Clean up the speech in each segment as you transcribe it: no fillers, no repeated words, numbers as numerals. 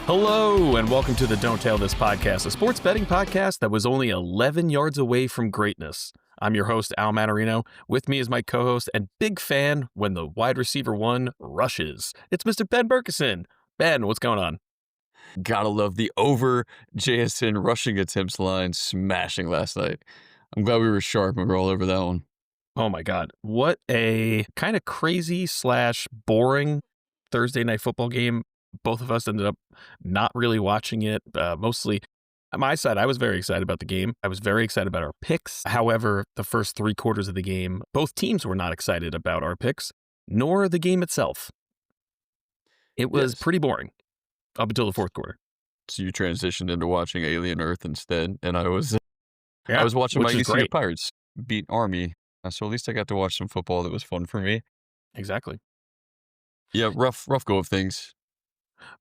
Hello, and welcome to the Don't Tell This podcast, a sports betting podcast that was only 11 yards away from greatness. I'm your host, Al Mannarino. With me is my co-host and big fan when the wide receiver one rushes. It's Mr. Ben Murchison. Ben, what's going on? Gotta love the over JSN rushing attempts line smashing last night. I'm glad we were sharp and we were all over that one. Oh my God. What a kind of crazy / boring Thursday night football game. Both of us ended up not really watching it. Mostly on my side, I was very excited about the game. I was very excited about our picks. However, the first 3 quarters of the game, both teams were not excited about our picks, nor the game itself. It was pretty boring up until the 4th quarter. So you transitioned into watching Alien Earth instead, and I was watching my UCF Pirates beat Army. So at least I got to watch some football that was fun for me. Exactly. Yeah, rough go of things.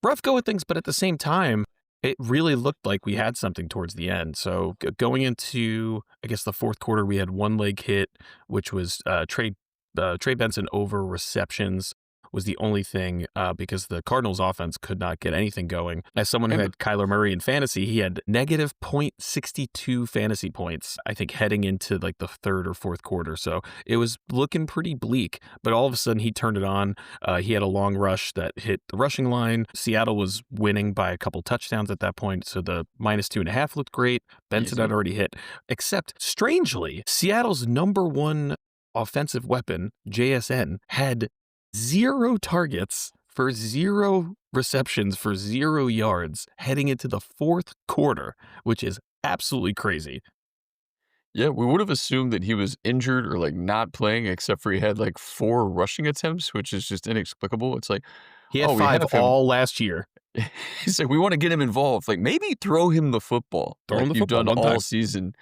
Rough go with things, but at the same time, it really looked like we had something towards the end. So going into, I guess, the 4th quarter, we had one leg hit, which was Trey Benson over receptions was the only thing because the Cardinals offense could not get anything going. As someone who had Kyler Murray in fantasy, he had negative 0.62 fantasy points, I think, heading into like the 3rd or 4th quarter. So it was looking pretty bleak, but all of a sudden he turned it on. He had a long rush that hit the rushing line. Seattle was winning by a couple touchdowns at that point. So the -2.5 looked great. Benson had already hit, except strangely, Seattle's number one offensive weapon, JSN, had 0 targets for 0 receptions for 0 yards heading into the 4th quarter, which is absolutely crazy. Yeah, we would have assumed that he was injured or like not playing, except for he had like 4 rushing attempts, which is just inexplicable. It's like, he had 5 all last year. He's like, we want to get him involved. Like, maybe throw him the football. Throw him the you've football done one all time. season.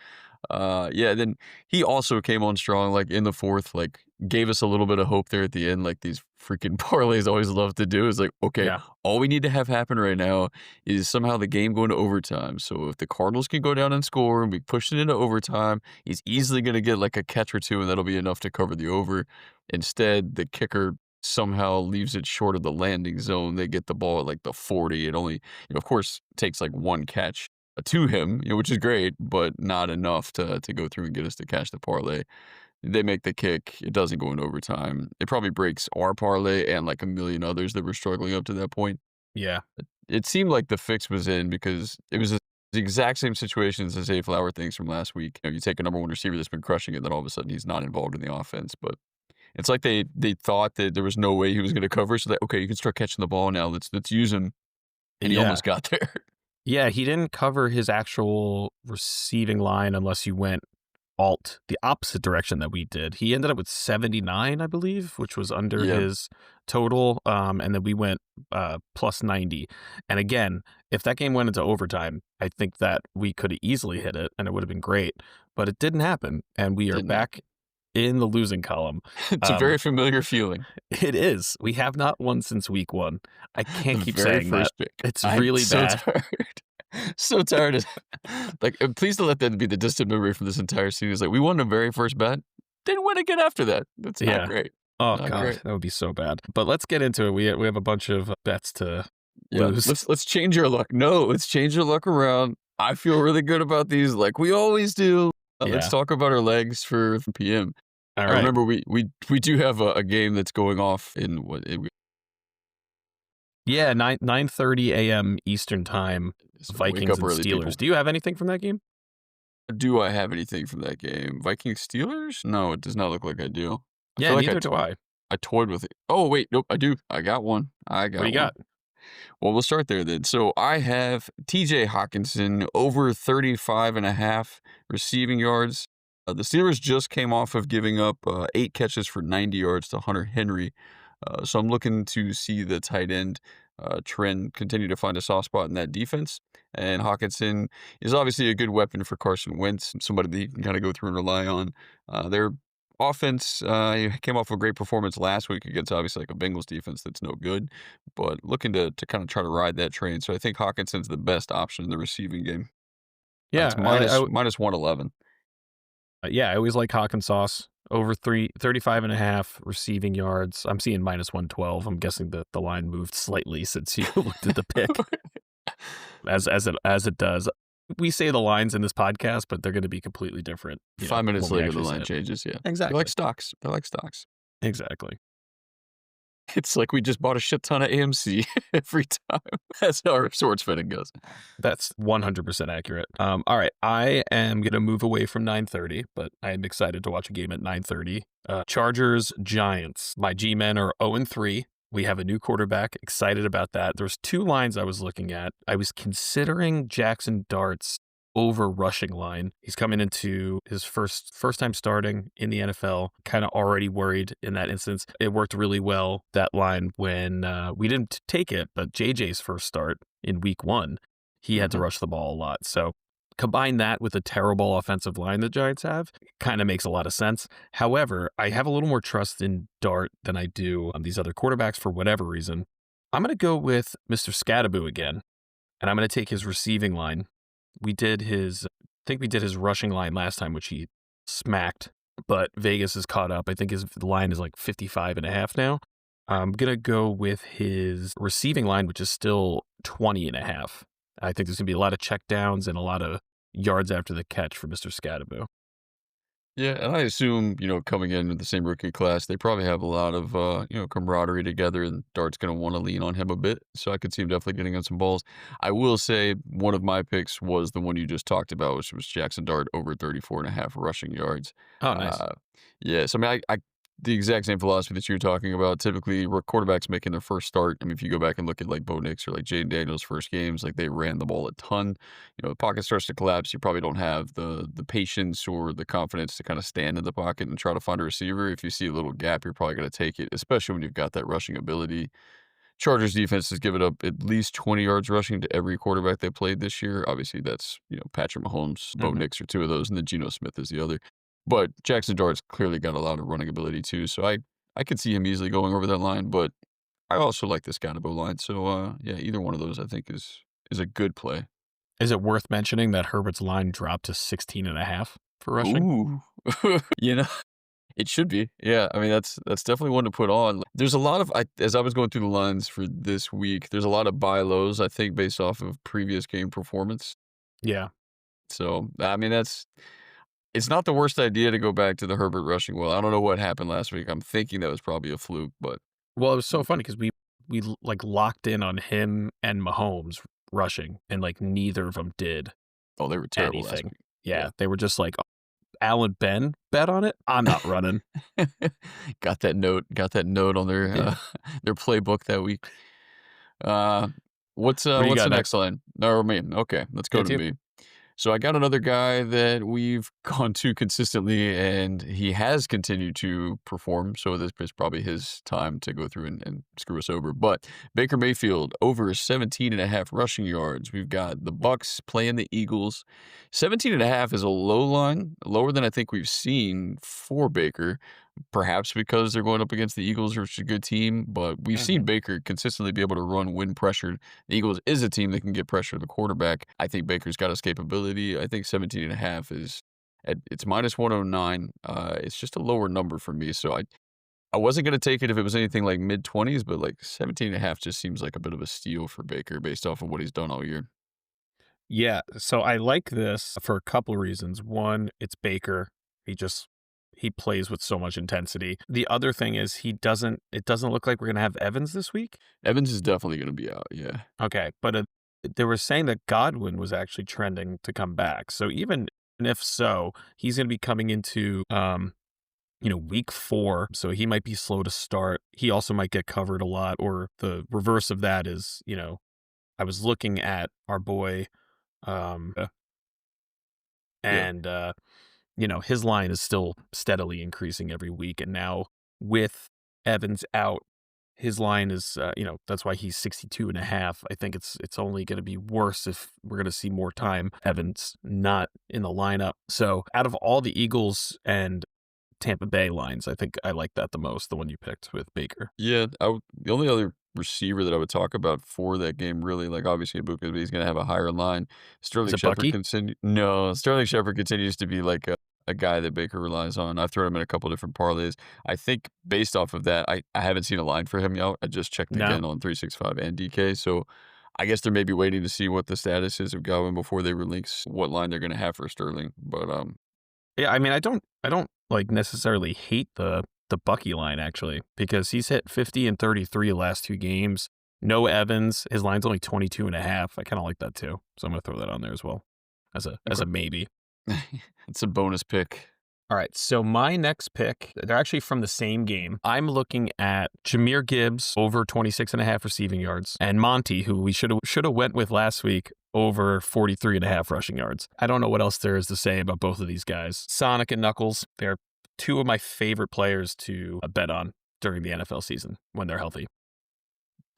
Then he also came on strong, like in the 4th, like gave us a little bit of hope there at the end, like these freaking parlays always love to do. Is like, okay, all we need to have happen right now is somehow the game going to overtime. So if the Cardinals can go down and score and we push it into overtime, he's easily going to get like a catch or 2, and that'll be enough to cover the over. Instead, the kicker somehow leaves it short of the landing zone. They get the ball at like the 40. It only, of course, takes like 1 catch to him, which is great, but not enough to go through and get us to cash the parlay. They make the kick. It doesn't go into overtime. It probably breaks our parlay and like a million others that were struggling up to that point. Yeah. It seemed like the fix was in because it was the exact same situation as the Zay Flower things from last week. You take a number 1 receiver that's been crushing it, then all of a sudden he's not involved in the offense. But it's like they thought that there was no way he was going to cover, so that, okay, you can start catching the ball now. Let's use him. And he almost got there. Yeah, he didn't cover his actual receiving line unless you went the opposite direction that we did. He ended up with 79, I believe, which was under his total. And then we went plus 90. And again, if that game went into overtime, I think that we could have easily hit it and it would have been great. But it didn't happen. And we are back in the losing column. It's a very familiar feeling. It is. We have not won since week 1. I can't keep saying that. Pick. It's really bad. So tired. Like, please don't let that be the distant memory from this entire season. It's like, we won the very first bet, didn't win again after that. That's not great. Oh, not God, great. That would be so bad. But let's get into it. We have a bunch of bets to lose. Let's change our luck. No, let's change our luck around. I feel really good about these like we always do. Let's talk about our legs for PM. All right. I remember we do have a game that's going off in what? 9:30 a.m. Eastern time, Vikings and Steelers. People. Do you have anything from that game? Do I have anything from that game? Vikings Steelers? No, it does not look like I do. Neither do I. I toyed with it. Oh, wait. Nope, I do. I got one. What do you got? Well, we'll start there then. So I have TJ Hawkinson over 35.5 receiving yards. The Steelers just came off of giving up 8 catches for 90 yards to Hunter Henry. So I'm looking to see the tight end trend continue to find a soft spot in that defense. And Hawkinson is obviously a good weapon for Carson Wentz, somebody that you can kind of go through and rely on. Their offense came off a great performance last week against obviously like a Bengals defense that's no good, but looking to kind of try to ride that train. So I think Hawkinson's the best option in the receiving game. Yeah, it's minus 111. I always like Hawkinson. Over 35.5 receiving yards. I'm seeing minus 112. I'm guessing that the line moved slightly since you looked at the pick. as it does. We say the lines in this podcast, but they're gonna be completely different, 5 minutes when we later, the actually say line it. changes, yeah. They're like Exactly. stocks. They're like stocks. Exactly. It's like we just bought a shit ton of AMC every time. That's how our sports betting goes. That's 100% accurate. All right, I am gonna move away from 9:30, but I am excited to watch a game at 9:30. Chargers, Giants. My G-men are 0-3. We have a new quarterback. Excited about that. There's two lines I was looking at. I was considering Jackson Dart's over rushing line. He's coming into his first time starting in the NFL. Kind of already worried in that instance. It worked really well, that line, when we didn't take it, but JJ's first start in week 1, he had to Mhm. rush the ball a lot. So combine that with a terrible offensive line the Giants have, kind of makes a lot of sense. However, I have a little more trust in Dart than I do on these other quarterbacks for whatever reason. I'm going to go with Mr. Scadaboo again, and I'm going to take his receiving line. I think we did his rushing line last time, which he smacked, but Vegas is caught up. I think his line is like 55.5 now. I'm going to go with his receiving line, which is still 20.5. I think there's going to be a lot of checkdowns and a lot of yards after the catch for Mr. Scadaboo. Yeah, and I assume, coming in with the same rookie class, they probably have a lot of, camaraderie together, and Dart's going to want to lean on him a bit. So I could see him definitely getting on some balls. I will say one of my picks was the one you just talked about, which was Jackson Dart over 34.5 rushing yards. Oh, nice. Uh, yeah, so I mean, I the exact same philosophy that you're talking about. Typically, quarterbacks making their first start. I mean, if you go back and look at like Bo Nix or like Jaden Daniels' first games, like they ran the ball a ton. The pocket starts to collapse. You probably don't have the patience or the confidence to kind of stand in the pocket and try to find a receiver. If you see a little gap, you're probably going to take it, especially when you've got that rushing ability. Chargers defense has given up at least 20 yards rushing to every quarterback they played this year. Obviously, that's, Patrick Mahomes, Bo Mhm. Nix are two of those, and then Geno Smith is the other. But Jackson Dart's clearly got a lot of running ability too, so I could see him easily going over that line, but I also like this Scottibo line. So yeah, either one of those I think is a good play. Is it worth mentioning that Herbert's line dropped to 16.5 for rushing? Ooh. you know, it should be. Yeah, I mean that's definitely one to put on. There's a lot of as I was going through the lines for this week, there's a lot of buy lows I think based off of previous game performance. Yeah. So, I mean it's not the worst idea to go back to the Herbert rushing well. I don't know what happened last week. I'm thinking that was probably a fluke, but Well, it was so funny because we like locked in on him and Mahomes rushing, and like neither of them did oh, they were terrible last anything. week. Yeah, Yeah. they were just like, Allen Ben bet on it. I'm not running. Got that note on their Yeah. their playbook that week. Uh, What do you what's the got next next? line? No, me. Okay, let's go Yeah, to too. me. So I got another guy that we've gone to consistently, and he has continued to perform. So this is probably his time to go through and screw us over. But Baker Mayfield over 17.5 rushing yards. We've got the Bucks playing the Eagles. 17.5 is a low line, lower than I think we've seen for Baker. Perhaps because they're going up against the Eagles, which is a good team, but we've seen Mhm. Baker consistently be able to run when pressured. The Eagles is a team that can get pressure to the quarterback. I think Baker's got escapability. I think 17.5 is it's minus 109. It's just a lower number for me. So I wasn't going to take it if it was anything like mid 20s, but like 17.5 just seems like a bit of a steal for Baker based off of what he's done all year. Yeah, so I like this for a couple reasons. One, it's Baker. He plays with so much intensity. The other thing is it doesn't look like we're gonna have Evans this week. Evans is definitely going to be out. Yeah. Okay, but they were saying that Godwin was actually trending to come back. So even if so, he's gonna be coming into week 4, so he might be slow to start. He also might get covered a lot, or the reverse of that is, I was looking at our boy, Yeah. Yeah. and his line is still steadily increasing every week. And now with Evans out, his line is, that's why he's 62.5. I think it's only going to be worse if we're going to see more time. Evans not in the lineup. So out of all the Eagles and Tampa Bay lines, I think I like that the most, the one you picked with Baker. Yeah, the only other receiver that I would talk about for that game, really, like obviously Ibuka, but he's going to have a higher line. Is Sterling it Shepard Bucky? continue. No, Sterling Shepard continues to be like a guy that Baker relies on. I've thrown him in a couple different parlays. I think based off of that, I haven't seen a line for him yet. I just checked No. again on 365 and DK. So I guess they're maybe waiting to see what the status is of Godwin before they release what line they're gonna have for Sterling, but, Yeah, I mean, I don't like necessarily hate the Bucky line actually because he's hit 50 and 33 last 2 games. No Evans, his line's only 22.5. I kind of like that too. So I'm going to throw that on there as well as okay. a maybe. It's a bonus pick. All right, so my next pick, they're actually from the same game. I'm looking at Jahmyr Gibbs over 26.5 receiving yards and Monty, who we should have went with last week, over 43.5 rushing yards. I don't know what else there is to say about both of these guys. Sonic and Knuckles, they're two of my favorite players to bet on during the NFL season when they're healthy.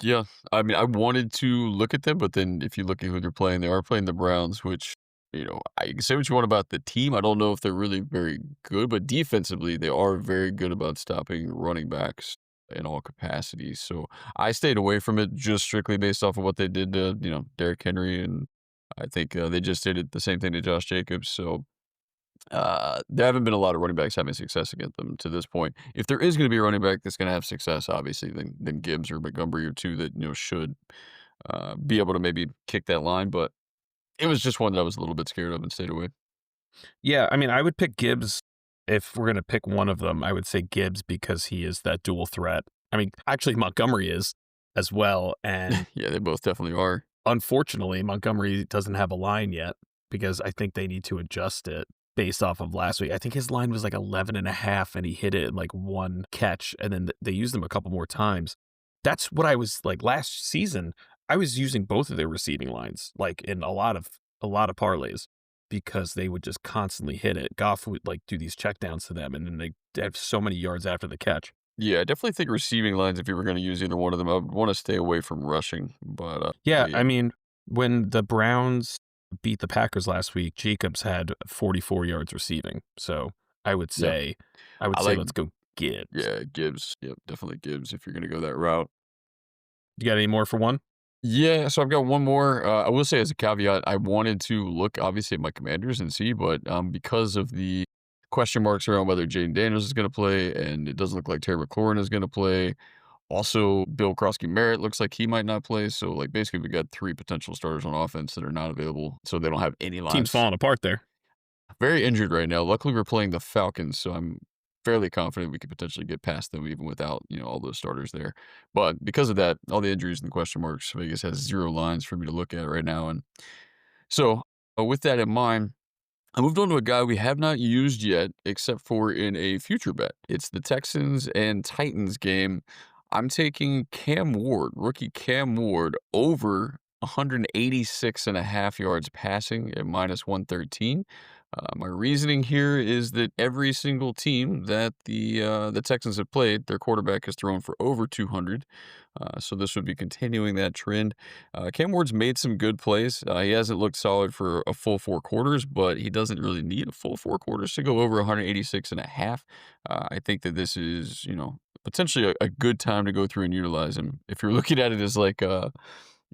Yeah, I mean, I wanted to look at them, but then if you look at who they're playing, they are playing the Browns, which, I can say what you want about the team. I don't know if they're really very good, but defensively, they are very good about stopping running backs in all capacities. So I stayed away from it just strictly based off of what they did to, Derrick Henry. And I think they just did the same thing to Josh Jacobs. So there haven't been a lot of running backs having success against them to this point. If there is going to be a running back that's going to have success, obviously, then Gibbs or Montgomery or two that should be able to maybe kick that line. But it was just one that I was a little bit scared of and stayed away. Yeah, I mean, I would pick Gibbs if we're going to pick one of them. I would say Gibbs because he is that dual threat. I mean, actually, Montgomery is as well. And Yeah, they both definitely are. unfortunately, Montgomery doesn't have a line yet because I think they need to adjust it based off of last week. I think his line was like 11.5 and he hit it in like one catch. And then they used him a couple more times. That's what I was like last season. I was using both of their receiving lines, like in a lot of parlays because they would just constantly hit it. Goff would like do these checkdowns to them and then they have so many yards after the catch. Yeah, I definitely think receiving lines, if you were going to use either one of them, I would want to stay away from rushing. Yeah, But yeah, I mean, when the Browns beat the Packers last week, Jacobs had 44 yards receiving. So I would yeah, say, I would I say like, let's go Gibbs. yeah, Gibbs. Yep, definitely Gibbs if you're going to go that route. You got any more for one? Yeah, so I've got one more. I will say as a caveat, I wanted to look obviously at my Commanders and see, but because of the question marks around whether Jaden Daniels is going to play, and it doesn't look like Terry McLaurin is going to play. Also, Bill Krosky-Merritt looks like he might not play. So, like, basically, we got 3 potential starters on offense that are not available, so they don't have any Team's lines. falling apart there. Very injured right now. Luckily, we're playing the Falcons, so I'm fairly confident we could potentially get past them even without, all those starters there. But because of that, all the injuries and the question marks, Vegas has 0 lines for me to look at right now. And so, with that in mind, I moved on to a guy we have not used yet, except for in a future bet. It's the Texans and Titans game. I'm taking Cam Ward, rookie Cam Ward, over 186.5 yards passing at -113. My reasoning here is that every single team that the Texans have played, their quarterback has thrown for over 200. So this would be continuing that trend. Cam Ward's made some good plays. He hasn't looked solid for a full 4 quarters, but he doesn't really need a full 4 quarters to go over 186.5. I think that this is, potentially a good time to go through and utilize him. If you're looking at it as like a,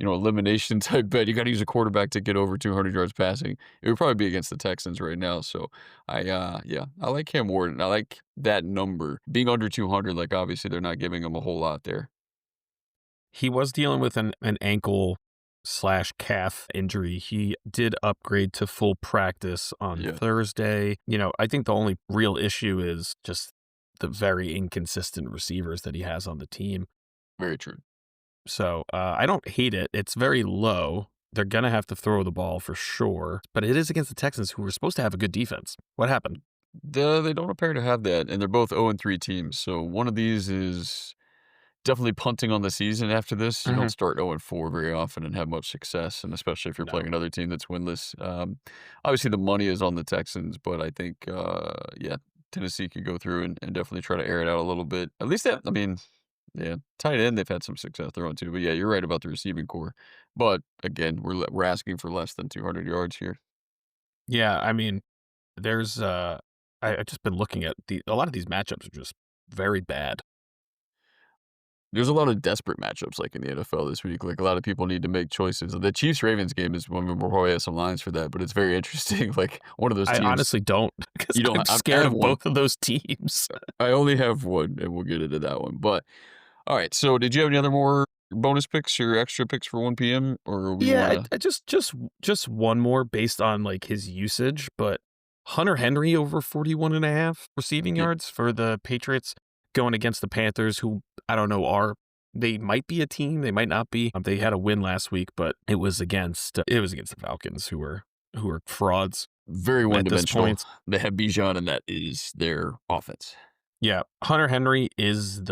elimination type bet, you got to use a quarterback to get over 200 yards passing. It would probably be against the Texans right now. So yeah, I like Cam Ward and I like that number being under 200. Like obviously they're not giving him a whole lot there. He was dealing with an ankle slash calf injury. He did upgrade to full practice on Yeah, Thursday. I think the only real issue is just the very inconsistent receivers that he has on the team. very true. So I don't hate it. It's very low. They're going to have to throw the ball for sure, but it is against the Texans who were supposed to have a good defense. What happened? They don't appear to have that, and they're both 0-3 teams. So one of these is definitely punting on the season after this. You don't Hmm. start 0-4 very often and have much success, and especially if you're No. playing another team that's winless. Obviously, the money is on the Texans, but I think, yeah, Tennessee could go through and definitely try to air it out a little bit. At least that, I mean, yeah, tight end, they've had some success there on too. But yeah, you're right about the receiving core. But again, we're asking for less than 200 yards here. Yeah, I mean, there's I've just been looking at a lot of these matchups are just very bad. There's a lot of desperate matchups like in the NFL this week. Like a lot of people need to make choices. The Chiefs Ravens game is one we'll probably have some lines for that, but it's very interesting. Like one of those I teams. honestly don't because You don't. I'm I scared have of one. both of those teams. I only have one, and we'll get into that one. But all right. So did you have any other more bonus picks or extra picks for 1 p.m. or we Yeah, wanna? I just one more based on, like, his usage, but Hunter Henry over 41.5 receiving Yeah, yards for the Patriots going against the Panthers, who I don't know they might be a team, they might not be. They had a win last week, but it was against the Falcons who are frauds very at this one-dimensional. point. They have Bijan, and that is their offense. Yeah, Hunter Henry is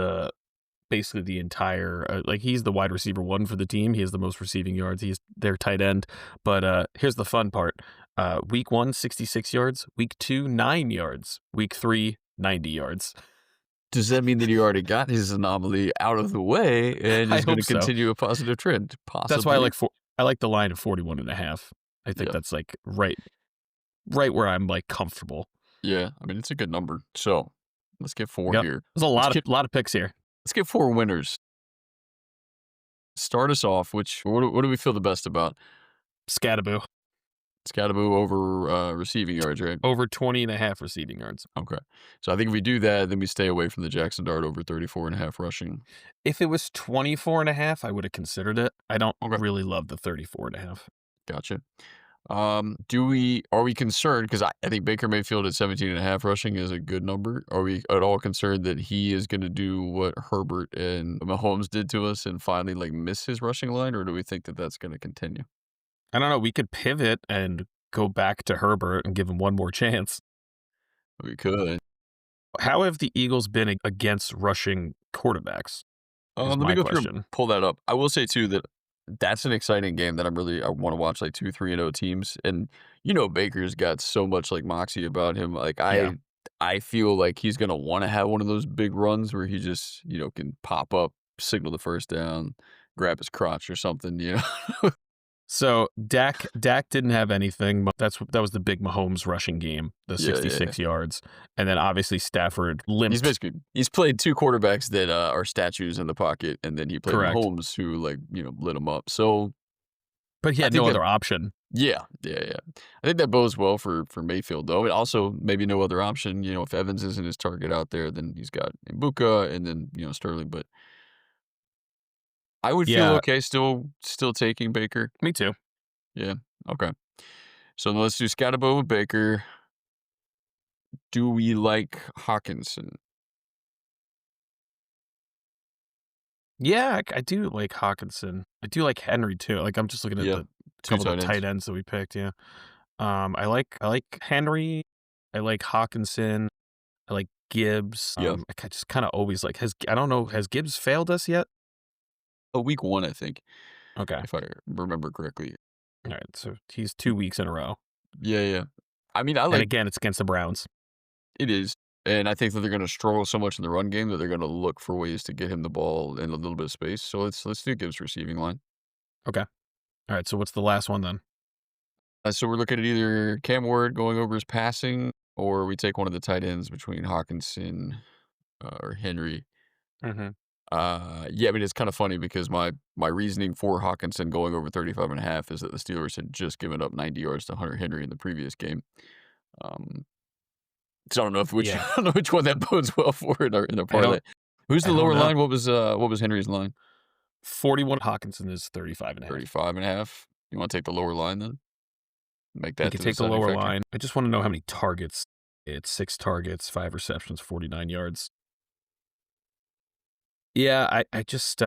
basically the entire like he's the wide receiver one for the team. He has the most receiving yards. He's their tight end. But here's the fun part. Week 1, 66 yards. Week 2, 9 yards. Week 3, 90 yards. Does that mean that he already got his anomaly out of the way and I is hope gonna so. continue a positive trend? That's why Possibly. I like the line of 41.5. I think Yeah. that's like right where I'm like comfortable. Yeah. I mean, it's a good number. So, let's get 4 Yep. here. There's a Let's lot of get lot of picks here. let's get 4 winners. Start us off, what do we feel the best about? Scattaboo Scattaboo over, receiving yards, right? over 20.5 receiving yards. Okay. So I think if we do that, then we stay away from the Jackson Dart over 34.5 rushing. If it was 24.5, I would have considered it. I don't Okay. really love the 34.5. Gotcha. Are we concerned? Because I think Baker Mayfield at 17.5 rushing is a good number. Are we at all concerned that he is gonna do what Herbert and Mahomes did to us and finally, like, miss his rushing line, or do we think that that's gonna continue? I don't know. We could pivot and go back to Herbert and give him one more chance. We could. How have the Eagles been against rushing quarterbacks? Is Let me my go through and question. pull that up. I will say too that that's an exciting game that I wanna watch, like, 2, 3-0 teams, and, Baker's got so much, like, moxie about him, like, Yeah. I feel like he's gonna wanna have one of those big runs where he just, can pop up, signal the first down, grab his crotch or something. So Dak didn't have anything. That was the big Mahomes rushing game, the Yeah, yeah, yeah. 66 yards, and then obviously Stafford limped. He's played 2 quarterbacks that, are statues in the pocket, and then he played Correct, Mahomes who, like, lit him up, so but he I had think no that other option. yeah, yeah, yeah. I think that bodes well for Mayfield, though. And also, maybe no other option. If Evans isn't his target out there, then he's got Ibuka and then Sterling. But I would feel Yeah, okay still taking Baker. me too. Yeah. Okay. So let's do Scatterbo with Baker. Do we like Hawkinson? Yeah, I do like Hawkinson. I do like Henry too. Like I'm just looking at Yeah. the Two couple of tight ends. tight ends that we picked. Yeah. I like Henry. I like Hawkinson. I like Gibbs. Yeah. I just kind of always like I don't know, has Gibbs failed us yet? A week 1, I think, Okay. if I remember correctly. All right. So he's 2 weeks in a row. Yeah, yeah. I mean, I And like again, it's against the Browns. it is. And I think that they're going to struggle so much in the run game that they're going to look for ways to get him the ball in a little bit of space. So let's do Gibbs receiving line. Okay. All right. So what's the last one then? So we're looking at either Cam Ward going over his passing, or we take one of the tight ends between Hawkinson or Henry. Mm-hmm. Yeah, I mean it's kind of funny because my reasoning for Hawkinson going over 35.5 is that the Steelers had just given up 90 yards to Hunter Henry in the previous game. Um, so I don't know Yeah. I don't know which one that bodes well for in our I parlay. don't. Who's I the don't lower know. line? What was Henry's line? 41 Hawkinson is 35.5. 35.5. You want to take the lower line then? Make We that could the take the deciding lower factor. line. I just want to know how many targets. It's 6 targets, 5 receptions, 49 yards. Yeah, I just.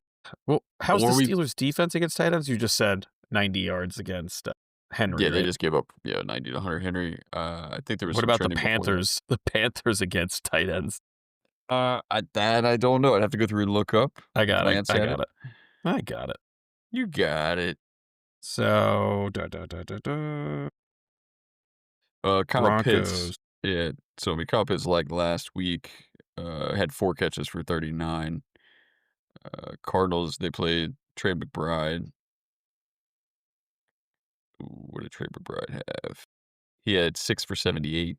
Well, how's the Or we Steelers' defense against tight ends? You just said 90 yards against Henry, Yeah, they right? just gave up 90 to Hunter Henry. I think there was What some about the trending before that. Panthers? The Panthers against tight ends. I don't know. I'd have to go through and look up, I got it. glance I at got it. it. I got it. You got it. So, Kyle Pitts. Broncos. Yeah. So I mean, Kyle Pitts like last week had 4 catches for 39. Cardinals, they played Trey McBride. Ooh, what did Trey McBride have? He had 6 for 78,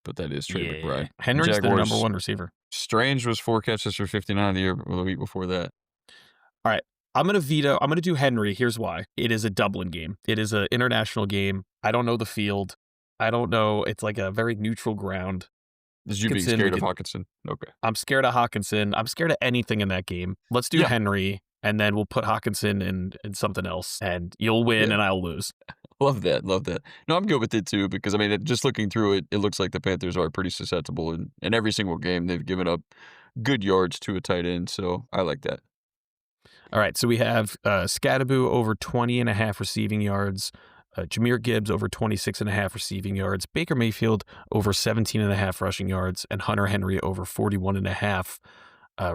but that is Trey Yeah. McBride. Henry's their number Jaguars, one receiver. Strange was 4 catches for 59 the week before that. All right. I'm going to veto. I'm going to do Henry. Here's why. It is a Dublin game. It is an international game. I don't know the field. I don't know. It's like a very neutral ground. Is you being Hockenson, scared of Hockenson? Okay. I'm scared of Hockenson. I'm scared of anything in that game. Let's do Yeah. Henry, and then we'll put Hockenson in something else, and you'll win Yeah. and I'll lose. Love that. Love that. No, I'm good with it too because I mean, just looking through it, it looks like the Panthers are pretty susceptible in every single game. They've given up good yards to a tight end, so I like that. All right, so we have Scadaboo over 20.5 receiving yards, Jahmyr Gibbs over 26.5 receiving yards, Baker Mayfield over 17.5 rushing yards, and Hunter Henry over 41.5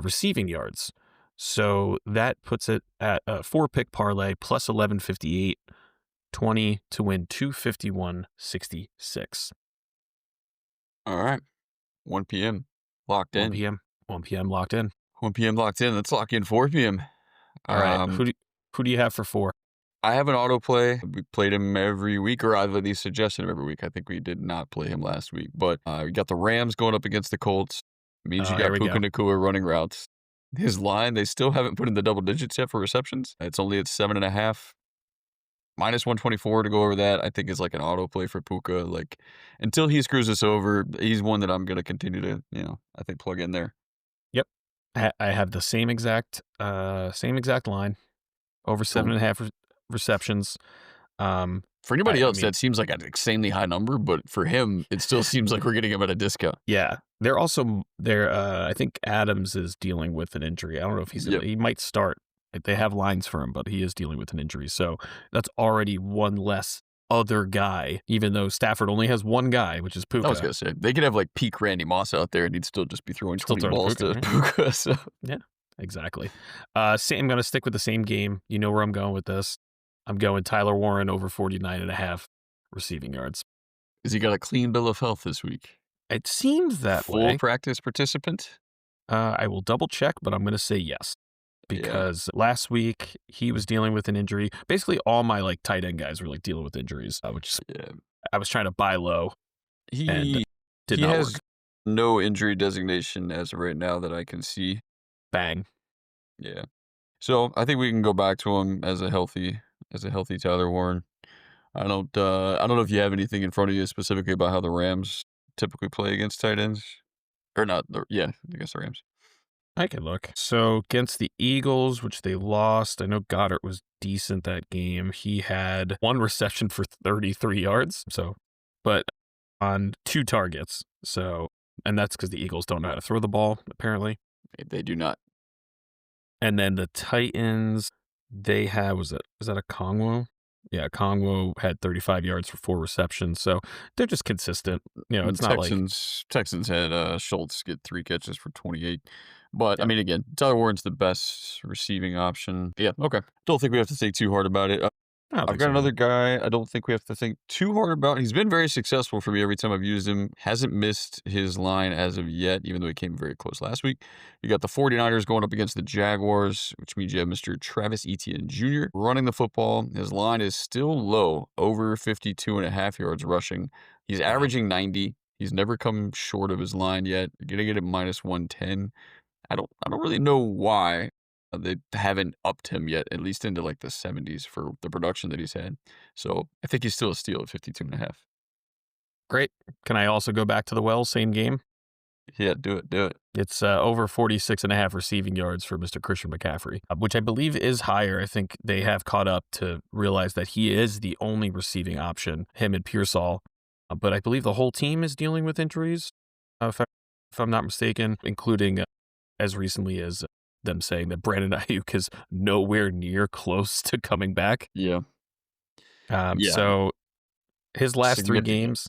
receiving yards. So that puts it at a 4-pick parlay plus 1158, 20 to win 251.66. All right. 1 p.m. locked 1 in. p.m. 1 p.m. locked in. 1 p.m. locked in. Let's lock in 4 p.m. All right, who do you have for 4? I have an autoplay. We played him every week, or I've at least suggested him every week. I think we did not play him last week, but we got the Rams going up against the Colts. Means you got Puka Nacua running routes. His line, they still haven't put in the double digits yet for receptions. It's only at 7.5. Minus 124 to go over that, I think is like an autoplay for Puka. Like, until he screws us over, he's one that I'm going to continue to, I think plug in there. Yep. I have the same exact line, over 7.5 receptions. For anybody else, that seems like an insanely high number, but for him, it still seems like we're getting him at a discount. Yeah. I think Adams is dealing with an injury. I don't know if he might start. They have lines for him, but he is dealing with an injury. So that's already one less other guy, even though Stafford only has one guy, which is Puka. I was going to say, they could have like peak Randy Moss out there and he'd still just be throwing 20 balls to Puka. So. Yeah, exactly. I'm going to stick with the same game. You know where I'm going with this. I'm going Tyler Warren over 49.5 receiving yards. Has he got a clean bill of health this week? It seems that way. Full practice participant? I will double check, but I'm going to say yes. Because last week he was dealing with an injury. Basically, all my tight end guys were dealing with injuries, which I was trying to buy low. He has no injury designation as of right now that I can see. Bang. Yeah. So I think we can go back to him as a healthy Tyler Warren. I don't know if you have anything in front of you specifically about how the Rams typically play against tight ends, or not. Against the Rams. I can look. So against the Eagles, which they lost, I know Goddard was decent that game. He had 1 reception for 33 yards. But on 2 targets. And that's because the Eagles don't know how to throw the ball, apparently. They do not. And then the Titans, they had, was that a Kongwo? Yeah, Kongwo had 35 yards for 4 receptions. So they're just consistent. It's not like Texans had Schultz get 3 catches for 28. But, I mean, again, Tyler Warren's the best receiving option. Yeah, okay. Don't think we have to think too hard about it. I've got another guy I don't think we have to think too hard about. He's been very successful for me every time I've used him. Hasn't missed his line as of yet, even though he came very close last week. You got the 49ers going up against the Jaguars, which means you have Mr. Travis Etienne Jr. running the football. His line is still low, over 52.5 yards rushing. He's averaging 90. He's never come short of his line yet. You're going to get it minus 110. I don't really know why they haven't upped him yet, at least into the 70s for the production that he's had. So I think he's still a steal at 52.5. Great. Can I also go back to the well, same game? Yeah, do it. It's over 46.5 receiving yards for Mr. Christian McCaffrey, which I believe is higher. I think they have caught up to realize that he is the only receiving option, him and Pearsall. But I believe the whole team is dealing with injuries, if I'm not mistaken, including as recently as them saying that Brandon Ayuk is nowhere near close to coming back. Yeah. So his last 3 games,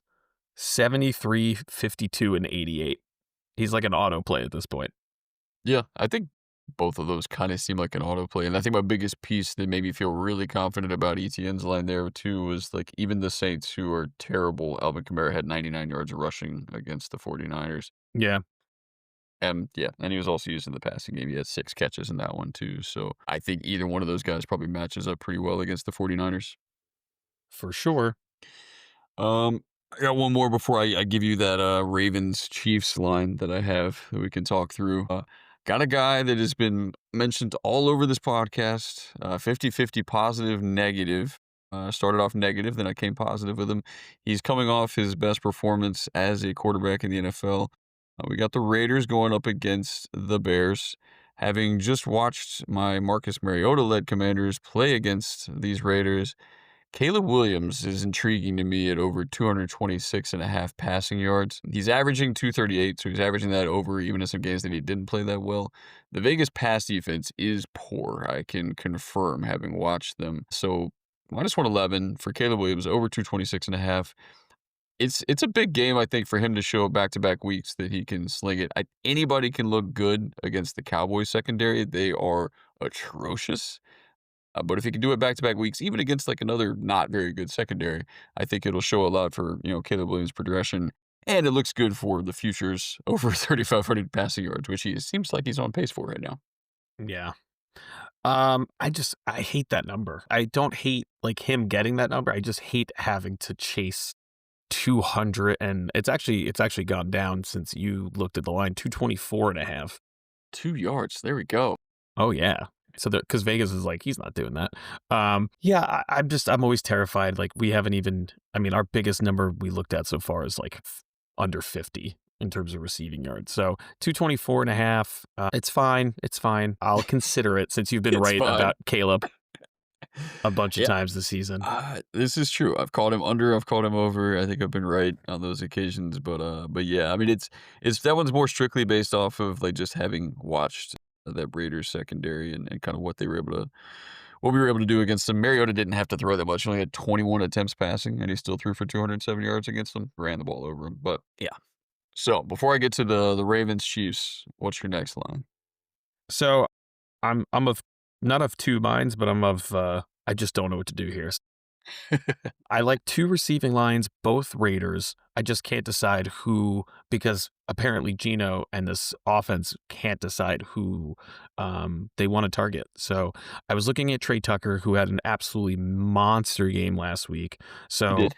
73, 52, and 88. He's like an autoplay at this point. Yeah, I think both of those kind of seem like an autoplay. And I think my biggest piece that made me feel really confident about Etienne's line there too was even the Saints, who are terrible. Alvin Kamara had 99 yards rushing against the 49ers. Yeah. And he was also used in the passing game. He had 6 catches in that one too. So I think either one of those guys probably matches up pretty well against the 49ers. For sure. I got one more before I give you that Ravens-Chiefs line that I have that we can talk through. Got a guy that has been mentioned all over this podcast, 50-50 positive, negative. Started off negative, then I came positive with him. He's coming off his best performance as a quarterback in the NFL. We got the Raiders going up against the Bears. Having just watched my Marcus Mariota-led Commanders play against these Raiders, Caleb Williams is intriguing to me at over 226.5 passing yards. He's averaging 238, so he's averaging that over even in some games that he didn't play that well. The Vegas pass defense is poor. I can confirm having watched them. So minus 111 for Caleb Williams, over 226.5. It's a big game, I think, for him to show back-to-back weeks that he can sling it. Anybody can look good against the Cowboys secondary. They are atrocious. But if he can do it back-to-back weeks, even against like another not very good secondary, I think it'll show a lot for, Caleb Williams' progression. And it looks good for the futures over 3,500 passing yards, which he seems like he's on pace for right now. Yeah. I hate that number. I don't hate like him getting that number. I just hate having to chase 200, and it's actually gone down since you looked at the line, 224.5. 2 yards. There we go. Oh yeah. So because Vegas is like, he's not doing that. Yeah, I'm always terrified. Like we haven't even, I mean, our biggest number we looked at so far is like under 50 in terms of receiving yards. So 224.5. It's fine. It's fine. I'll consider it since you've been right fine. about Caleb a bunch of times this season. This is true. I've called him under. I've called him over. I think I've been right on those occasions. But yeah, I mean, it's that one's more strictly based off of like just having watched that Raiders secondary and kind of what we were able to do against them. Mariota didn't have to throw that much. He only had 21 attempts passing, and he still threw for 207 yards against them. Ran the ball over him. But yeah. So before I get to the Ravens Chiefs, what's your next line? So I'm of not of two minds, but I'm of I just don't know what to do here. I like two receiving lines, both Raiders. I just can't decide who, because apparently Geno and this offense can't decide who they want to target. So I was looking at Trey Tucker, who had an absolutely monster game last week. So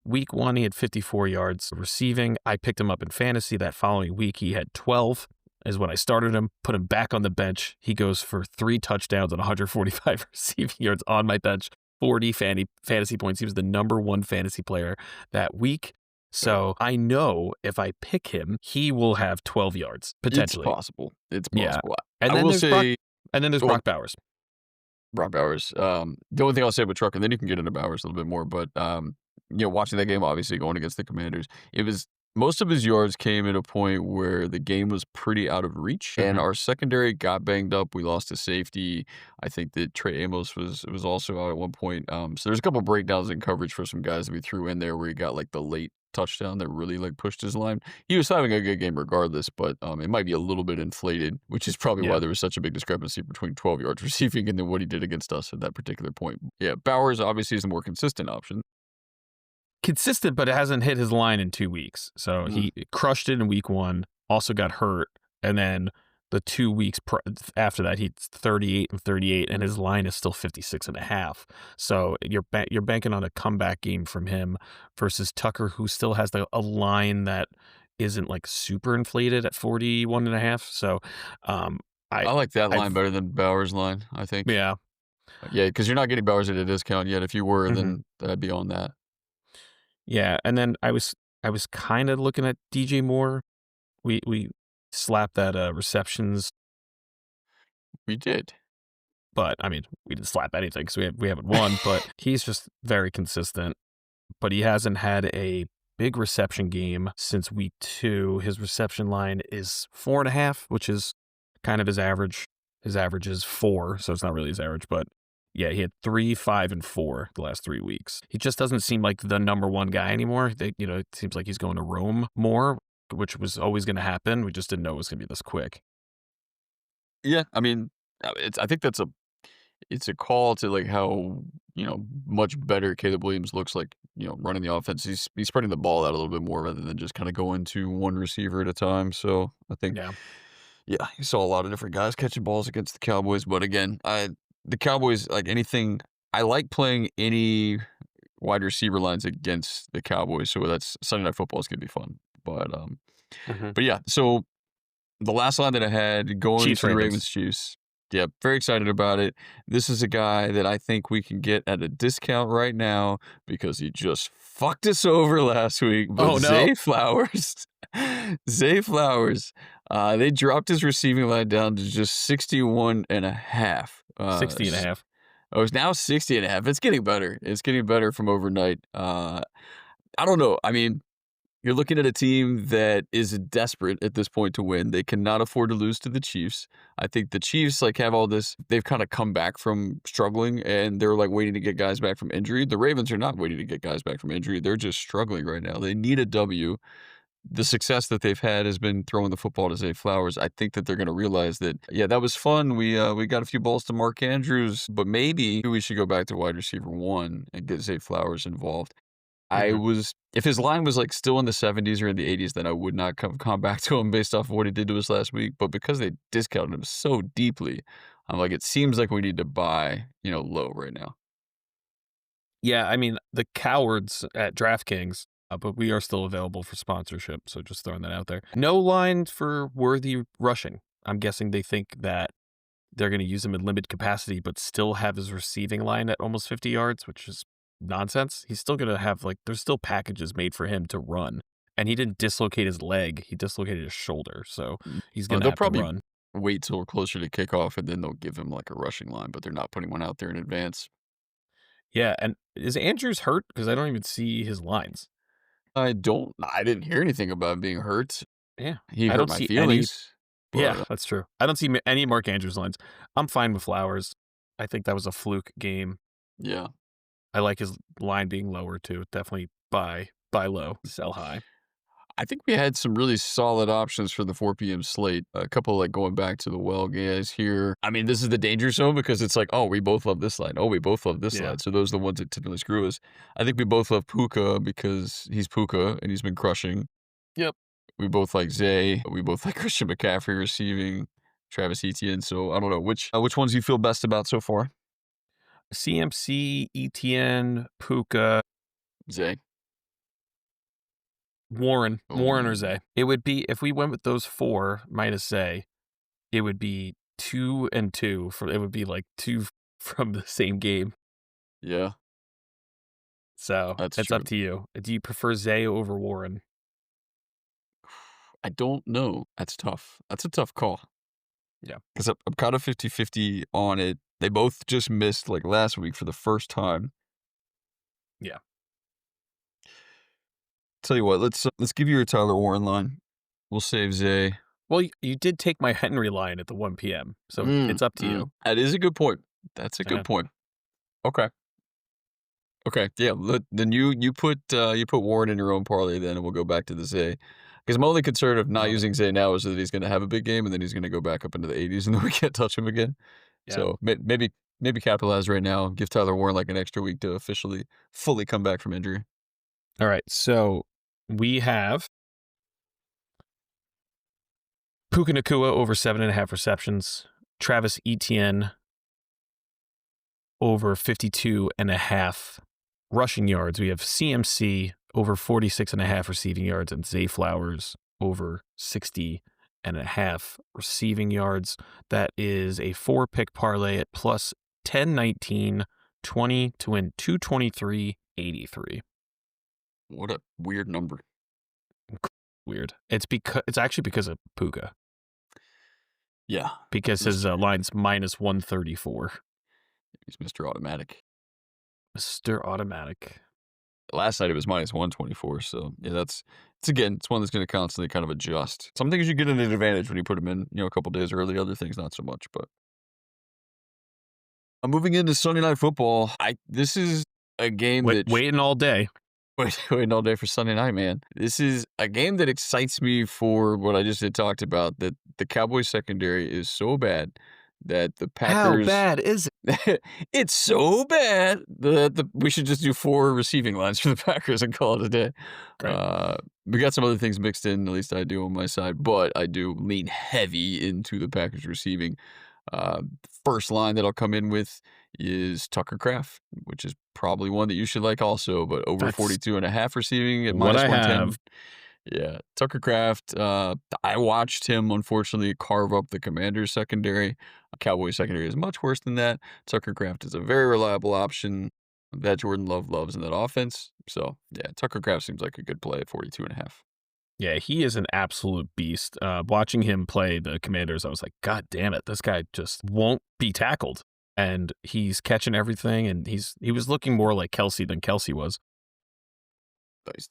week 1, he had 54 yards receiving. I picked him up in fantasy. That following week, he had 12. Is when I started him, put him back on the bench. He goes for 3 touchdowns and 145 receiving yards on my bench, 40 fantasy points. He was the number 1 fantasy player that week. So I know if I pick him, he will have 12 yards, potentially. It's possible. It's possible. Yeah. And then there's Brock Bowers. Brock Bowers. The only thing I'll say about Truck, and then you can get into Bowers a little bit more, but watching that game, obviously going against the Commanders, it was most of his yards came at a point where the game was pretty out of reach, and our secondary got banged up. We lost a safety. I think that Trey Amos was also out at one point. So there's a couple breakdowns in coverage for some guys that we threw in there where he got like the late touchdown that really like pushed his line. He was having a good game regardless, but it might be a little bit inflated, which is probably why there was such a big discrepancy between 12 yards receiving and then what he did against us at that particular point. Yeah, Bowers obviously is the more consistent option. Consistent, but it hasn't hit his line in 2 weeks. So he crushed it in week 1, also got hurt, and then the 2 weeks after that, he's 38 and 38, and his line is still 56.5. So you're banking on a comeback game from him versus Tucker, who still has a line that isn't like super inflated at 41.5. So I like that line better than Bowers' line, I think. Yeah, because you're not getting Bowers at a discount yet. If you were, then I'd be on that. Yeah, and then I was kind of looking at DJ Moore. We slapped that receptions. We did. But I mean, we didn't slap anything because we haven't won, but he's just very consistent. But he hasn't had a big reception game since week 2. His reception line is 4.5, which is kind of his average. His average is 4, so it's not really his average, but yeah, he had 3, 5, and 4 the last 3 weeks. He just doesn't seem like the number 1 guy anymore. It seems like he's going to roam more, which was always going to happen. We just didn't know it was going to be this quick. Yeah, I mean, I think it's a call to like how much better Caleb Williams looks like running the offense. He's spreading the ball out a little bit more rather than just kind of going to one receiver at a time. So I think you saw a lot of different guys catching balls against the Cowboys, but again, the Cowboys, like anything, I like playing any wide receiver lines against the Cowboys. So that's Sunday Night Football is going to be fun. But yeah, so the last line that I had going to the Ravens Chiefs, Yeah, very excited about it. This is a guy that I think we can get at a discount right now because he just fucked us over last week. But Oh, no. Zay Flowers, Zay Flowers, they dropped his receiving line down to just 61 and a half. 60 and a half. Oh, it's now 60 and a half. It's getting better. It's getting better from overnight. I don't know. I mean, you're looking at a team that is desperate at this point to win. They cannot afford to lose to the Chiefs. I think the Chiefs like have all this. They've kind of come back from struggling, and they're like waiting to get guys back from injury. The Ravens are not waiting to get guys back from injury. They're just struggling right now. They need a W. The success that they've had has been throwing the football to Zay Flowers. I think that they're going to realize that, yeah, that was fun. We got a few balls to Mark Andrews, but maybe we should go back to wide receiver one and get Zay Flowers involved. Mhm. If his line was like still in the 70s or in the 80s, then I would not come back to him based off of what he did to us last week. But because they discounted him so deeply, I'm like, it seems like we need to buy, low right now. Yeah, I mean, the cowards at DraftKings, but we are still available for sponsorship, so just throwing that out there. No line for Worthy rushing. I'm guessing they think that they're going to use him in limited capacity, but still have his receiving line at almost 50 yards, which is nonsense. He's still going to have, there's still packages made for him to run. And he didn't dislocate his leg, he dislocated his shoulder, so he's going to They'll have to probably run. wait till closer to kickoff, and then they'll give him like a rushing line, but they're not putting one out there in advance. Yeah, and is Andrews hurt? Because I don't even see his lines. I didn't hear anything about him being hurt. Yeah, He I hurt don't my see any. feelings, Yeah, but that's true. I don't see any Mark Andrews lines. I'm fine with Flowers. I think that was a fluke game. yeah. I like his line being lower too. Definitely buy low, sell high. I think we had some really solid options for the 4 p.m. slate. A couple like going back to the well guys here. I mean, this is the danger zone because it's like, oh, we both love this line. Oh, we both love this Yeah. line. So those are the ones that typically screw us. I think we both love Puka because he's Puka and he's been crushing. Yep. We both like Zay. We both like Christian McCaffrey receiving, Travis Etienne. So I don't know which ones you feel best about so far. CMC, ETN, Puka, Zay. Warren or Oh, Zay. It would be, if we went with those four minus Zay, it would be 2 and 2. It would be like two from the same game. yeah, So that's it's true. up to you. Do you prefer Zay over Warren? I don't know. That's tough. That's a tough call. Yeah. Because I'm kind of 50-50 on it. They both just missed like last week for the first time. Yeah. Tell you what, let's give you your Tyler Warren line. We'll save Zay. Well, you did take my Henry line at the 1 p.m., so it's up to you. That is a good point. That's a Yeah. good point. Okay. Okay. Yeah. Then you put Warren in your own parlay then, and we'll go back to the Zay. Because my only concern of not Love it. using Zay now is that he's going to have a big game and then he's going to go back up into the 80s and then we can't touch him again. Yeah. So maybe capitalize right now. Give Tyler Warren like an extra week to officially fully come back from injury. All right. So we have Puka Nacua over 7.5 receptions. Travis Etienne over 52.5 rushing yards. We have CMC over 46.5 receiving yards and Zay Flowers over 60.5 receiving yards. That is a 4-pick parlay at plus 1019, 20 to win 223.83. What a weird number. Weird. It's actually because of Puka. Yeah. Because his line's minus 134. He's Mr. Automatic. Mr. Automatic. Last night it was minus 124. So yeah, it's one that's going to constantly kind of adjust. Some things you get an advantage when you put them in, a couple days early. Other things not so much. But moving into Sunday Night Football, this is a game waiting all day. Waiting all day for Sunday night, man. This is a game that excites me for what I just had talked about, that the Cowboys secondary is so bad that the Packers... How bad is it? It's so bad that we should just do 4 receiving lines for the Packers and call it a day. Great. We got some other things mixed in, at least I do on my side, but I do lean heavy into the Packers receiving. First line that I'll come in with is Tucker Kraft, which is probably one that you should like also, but over 42.5 receiving at minus 110. Yeah, Tucker Kraft, I watched him unfortunately carve up the Commanders secondary. Cowboys secondary is much worse than that. Tucker Kraft is a very reliable option that Jordan Love loves in that offense. So, yeah, Tucker Kraft seems like a good play at 42.5. Yeah, he is an absolute beast. Watching him play the Commanders, I was like, God damn it, this guy just won't be tackled. And he's catching everything, and he was looking more like Kelsey than Kelsey was.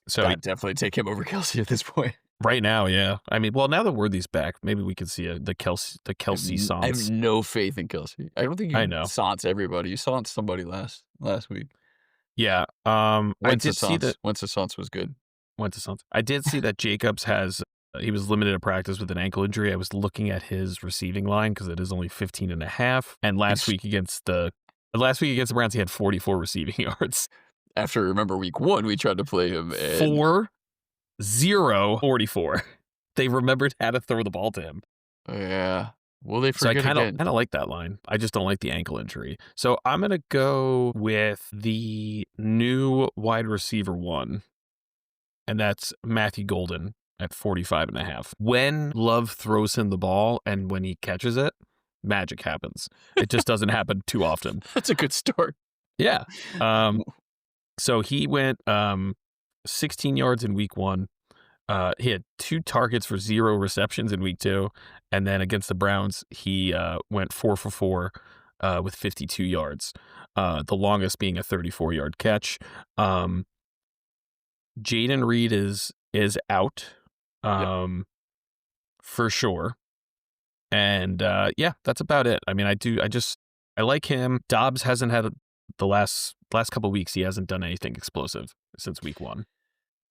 So I'd definitely take him over Kelsey at this point. right now, yeah. I mean, well, now that Worthy's back, maybe we could see the Kelsey I have Sons. no faith in Kelsey. I don't think I you know. saunce everybody. You saunce somebody last week. Yeah. I did see that Wentz Saunce was good. went to something. I did see that Jacobs has he was limited at practice with an ankle injury. I was looking at his receiving line because it is only 15.5. And last week against the Browns, he had 44 receiving yards. After, remember, week 1, we tried to play him, and 44. They remembered how to throw the ball to him. yeah. Will they So I forget kind again? of like that line. I just don't like the ankle injury. So I'm going to go with the new wide receiver one, and that's Matthew Golden at 45.5. When Love throws him the ball and when he catches it, magic happens. It just doesn't happen too often. That's a good start. Yeah. So he went 16 yards in week 1. He had 2 targets for 0 receptions in week 2. And then against the Browns, he went 4 for 4 with 52 yards, the longest being a 34-yard catch. Jaden Reed is out Yep. for sure. And yeah, that's about it. I mean, I like him. Dobbs hasn't had the last couple weeks. He hasn't done anything explosive since week 1.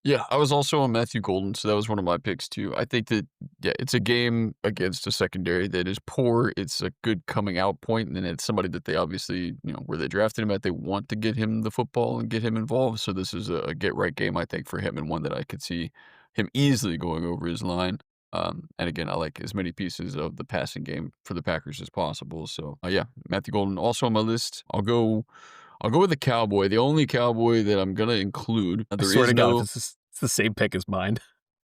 Yeah, I was also on Matthew Golden, so that was one of my picks too. I think that, yeah, it's a game against a secondary that is poor. It's a good coming out point, and then it's somebody that they obviously, where they drafted him at, they want to get him the football and get him involved. So this is a get right game, I think, for him, and one that I could see him easily going over his line. And again, I like as many pieces of the passing game for the Packers as possible. So yeah, Matthew Golden also on my list. I'll go with the Cowboy, the only Cowboy that I'm gonna include. I There swear is to God, if no it's the same pick as mine.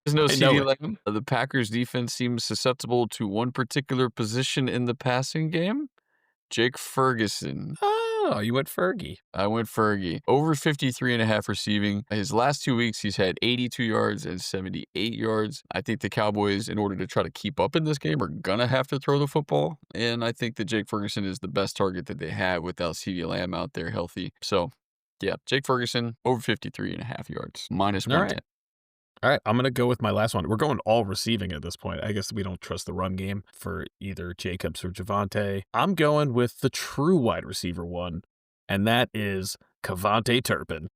there's no I know CeeDee it. Lamb. The Packers defense seems susceptible to one particular position in the passing game, Jake Ferguson. Oh, you went Fergie. I went Fergie. Over 53.5 receiving. His last 2 weeks, he's had 82 yards and 78 yards. I think the Cowboys, in order to try to keep up in this game, are going to have to throw the football. And I think that Jake Ferguson is the best target that they have without CeeDee Lamb out there healthy. So, yeah, Jake Ferguson, over 53.5 yards, minus All 110. right. All right, I'm going to go with my last one. We're going all receiving at this point. I guess we don't trust the run game for either Jacobs or Javante. I'm going with the true wide receiver one, and that is Cavante Turpin.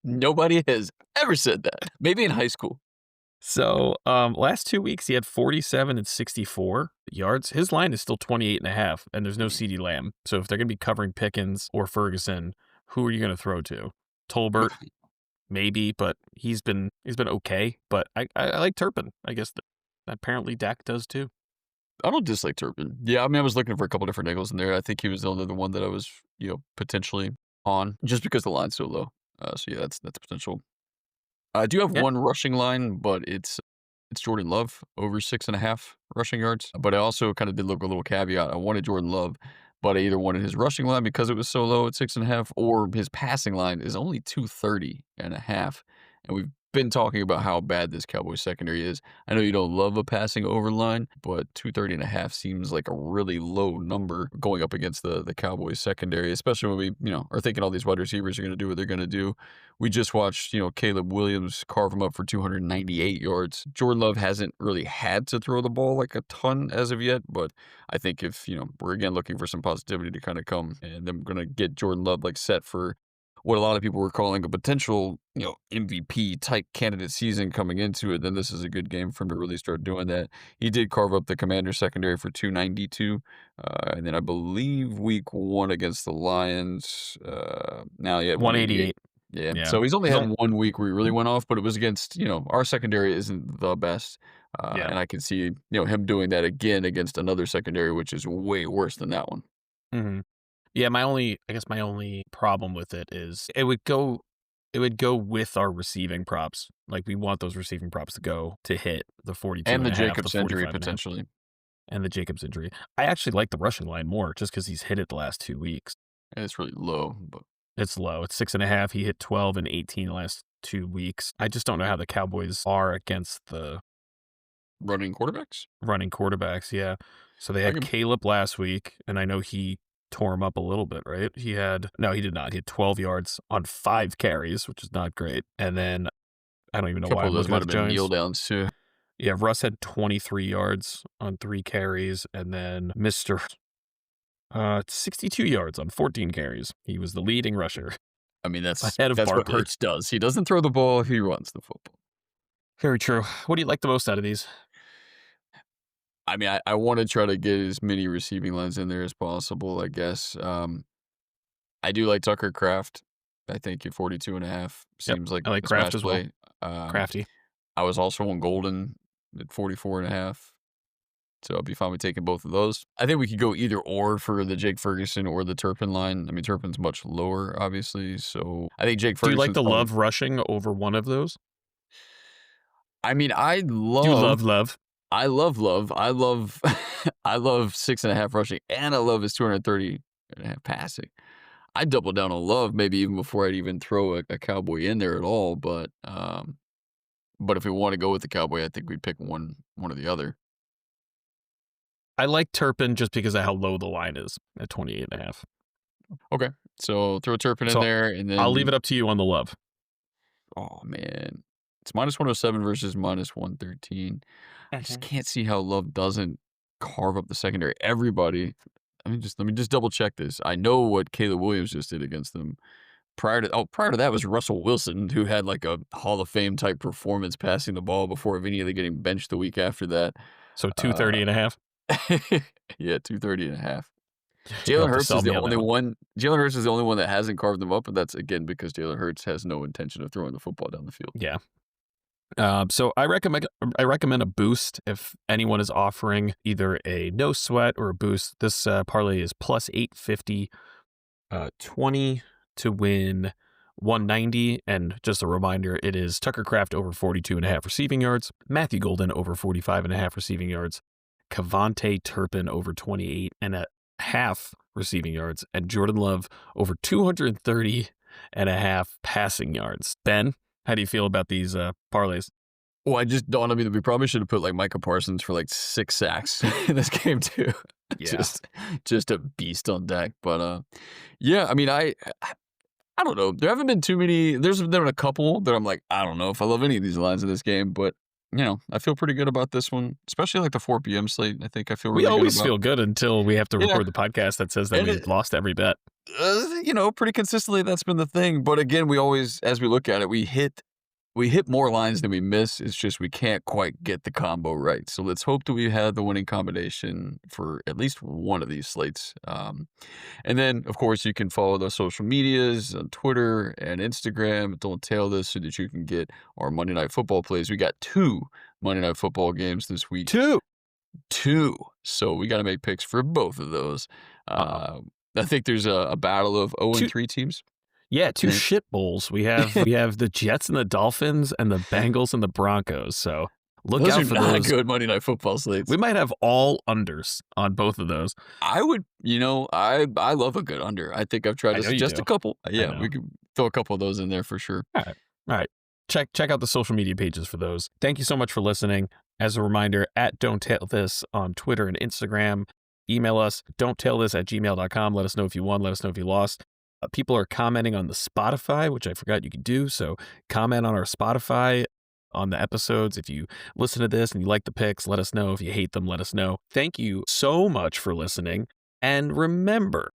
Nobody has ever said that. Maybe in high school. So, last 2 weeks, he had 47 and 64 yards. His line is still 28.5, and there's no CeeDee Lamb. So if they're going to be covering Pickens or Ferguson, who are you going to throw to? Tolbert? Maybe, but he's been okay. But I like Turpin. I guess apparently Dak does too. I don't dislike Turpin. Yeah, I mean, I was looking for a couple different angles in there. I think he was the only the one that I was, potentially on, just because the line's so low. So yeah, that's potential. I do have Yeah. one rushing line, but it's Jordan Love over 6.5 rushing yards. But I also kind of did look a little caveat. I wanted Jordan Love, but I either wanted his rushing line because it was so low at 6.5, or his passing line is only 230.5. And we've been talking about how bad this Cowboys secondary is. I know you don't love a passing over line, but 230.5 seems like a really low number going up against the Cowboys secondary, especially when we, are thinking all these wide receivers are going to do what they're going to do. We just watched, Caleb Williams carve him up for 298 yards. Jordan Love hasn't really had to throw the ball like a ton as of yet, but I think if, we're again looking for some positivity to kind of come, and I'm going to get Jordan Love like set for what a lot of people were calling a potential, MVP type candidate season coming into it, then this is a good game for him to really start doing that. He did carve up the Commander secondary for 292. And then I believe week 1 against the Lions, now he had 188. 188. Yeah. Yeah. So he's only had 1 week where he really went off, but it was against, our secondary isn't the best. Yeah. And I can see, him doing that again against another secondary, which is way worse than that one. Mm-hmm. Yeah, my only problem with it is it would go It would go with our receiving props. Like, we want those receiving props to go to hit the 42 and and the a half, the Jacobs injury 45 and a half, potentially. and the Jacobs injury. I actually like the rushing line more just because he's hit it the last 2 weeks. And it's really low, but It's low. It's 6.5. He hit 12 and 18 the last 2 weeks. I just don't know how the Cowboys are against the running quarterbacks, yeah. So they I had can Caleb last week, and I know he tore him up a little bit, right? No, he did not. He had 12 yards on 5 carries, which is not great. And then I don't even know why couple I'm of those looking at might the have been kneel Giants. downs too. Yeah, Russ had 23 yards on 3 carries, and then Mr. 62 yards on 14 carries. He was the leading rusher I mean, that's ahead of what Barkley. Hurts does. He doesn't throw the ball, he runs the football. Very true. What do you like the most out of these? I mean, I wanna try to get as many receiving lines in there as possible, I guess. I do like Tucker Kraft. I think at 42.5 Yep, seems like I like a Kraft smash as well. play. Crafty. I was also on Golden at 44.5, so I'd be fine with taking both of those. I think we could go either or for the Jake Ferguson or the Turpin line. I mean, Turpin's much lower, obviously, so I think Jake Do you like Ferguson's the probably Love rushing over one of those? I mean, Do you love Love? I love Love. I love I love 6.5 rushing, and I love his 230.5 passing. I'd double down on Love maybe even before I'd even throw a Cowboy in there at all, but if we wanna go with the Cowboy, I think we'd pick one or the other. I like Turpin just because of how low the line is at 28.5. Okay, so throw Turpin in So there, and I'll leave then it up to you on the Love. oh, man. It's -107 versus -113. I just can't see how Love doesn't carve up the secondary. Everybody let me just double check this. I know what Caleb Williams just did against them. Prior to that was Russell Wilson, who had, like, a Hall of Fame type performance passing the ball before immediately getting benched the week after that. So Uh 230.5. yeah, 230.5. You'll Jalen have to Hurts sell is the me on only that one. one Jalen Hurts is the only one that hasn't carved them up, but that's, again, because Jalen Hurts has no intention of throwing the football down the field. Yeah. So I recommend a boost if anyone is offering either a no sweat or a boost. This parlay is plus 850, 20 to win 190. And just a reminder, it is Tucker Kraft over 42.5 receiving yards, Matthew Golden over 45.5 receiving yards, Kavonte Turpin over 28.5 receiving yards, and Jordan Love over 230.5 passing yards. Ben, how do you feel about these parlays? Well, I just dawned on me that we probably should have put, like, Micah Parsons for, like, 6 sacks in this game too. Yeah. Just a beast on deck, but, yeah, I mean, I don't know. There haven't been too many there's been a couple that I'm like, I don't know if I love any of these lines in this game, but, I feel pretty good about this one, especially, like, the 4 PM slate. I think I feel We really good always about feel good until we have to Yeah, record the podcast that says that and we've lost every bet. pretty consistently, that's been the thing, but again, we always as we look at it, we hit more lines than we miss. It's just we can't quite get the combo right. So let's hope that we had the winning combination for at least one of these slates. And then, of course, you can follow the social medias on Twitter and Instagram. Don't tail this so that you can get our Monday Night Football plays. We got 2 Monday Night Football games this week. 2. So we got to make picks for both of those. I think there's a battle of 0-3 teams. Yeah, 2 shit bowls. We have the Jets and the Dolphins and the Bengals and the Broncos. So look Those out are for not those. good Monday Night Football slates. We might have all unders on both of those. I would, I love a good under. I think I've tried I to know you suggest do. a couple. I Yeah, know. we could throw a couple of those in there for sure. All right. Check out the social media pages for those. Thank you so much for listening. As a reminder, at Don't Tail This on Twitter and Instagram. Email us, don'ttailthis@gmail.com. Let us know if you won. Let us know if you lost. People are commenting on the Spotify, which I forgot you could do. So comment on our Spotify on the episodes. If you listen to this and you like the picks, let us know. If you hate them, let us know. Thank you so much for listening. And remember,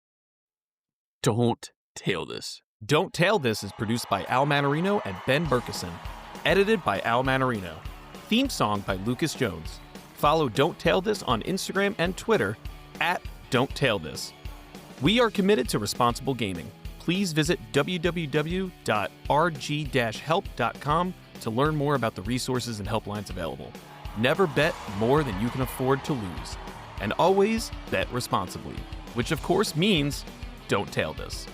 Don't tail this. Don't Tail This is produced by Al Mannarino and Ben Murchison. Edited by Al Mannarino. Theme song by Lucas Jones. Follow Don't Tail This on Instagram and Twitter at Don't Tail This. We are committed to responsible gaming. Please visit www.rg-help.com to learn more about the resources and helplines available. Never bet more than you can afford to lose. And always bet responsibly, which of course means don't tail this.